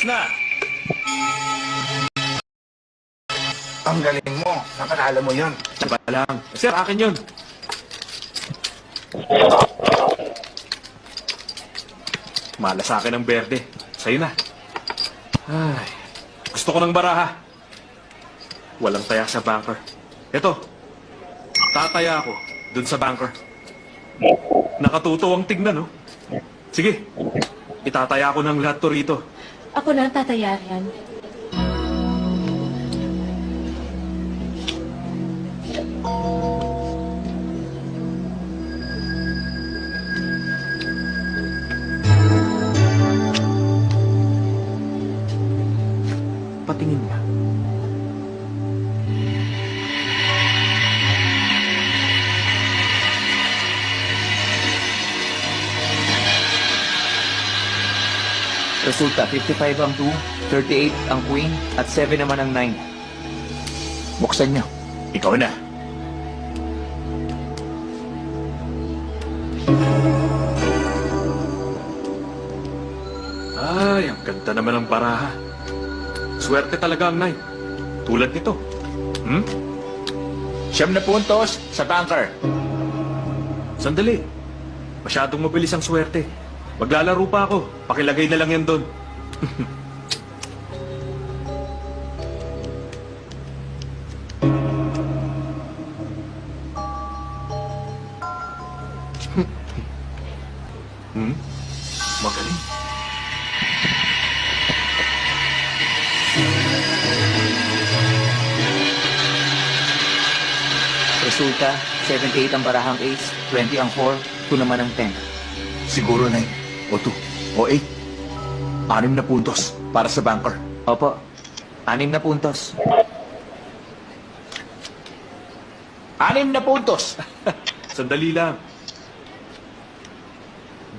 na. Ang galing mo. Nakalala mo yun. Diba lang? Sir, akin yun. Malas sa akin ang berde. Sa'yo na. Ay, gusto ko ng baraha. Walang taya sa banker. Ito, tataya ako dun sa banker. Nakatuto ang tignan, no? Sige, itataya ko ng lahat to rito. Ako na ang tatayaran. Patingin nga. Resulta, 55 ang 2, 38 ang queen, at 7 naman ang 9. Buksan niyo. Ikaw na. Ay, ang ganda naman ng baraha. Swerte talaga ang night. Tulad nito. Hmm? 7 puntos sa banker. Sandali. Masyadong mabilis ang swerte. Maglalaro pa ako. Pakilagay na lang yan doon. Hmm? Magaling. Resulta, 78 ang barahang ace, 20 ang 4, 2 naman ang 10. Siguro 9 o 2 o 8. 6 na puntos para sa banker. Opo, 6 na puntos. 6 na puntos. Sandali lang.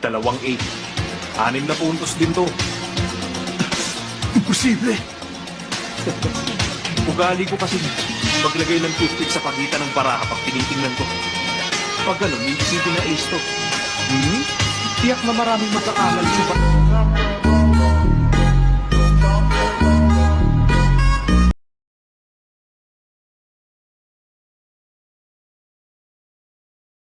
2 8. 6 na puntos din to. Imposible. Ugali ko kasi maglagay ng toothpick sa pagitan ng baraha pag tinitingnan ko. Pag ganun, iisipin na ace to. Hmm? Tiyak na maraming magkakamal sa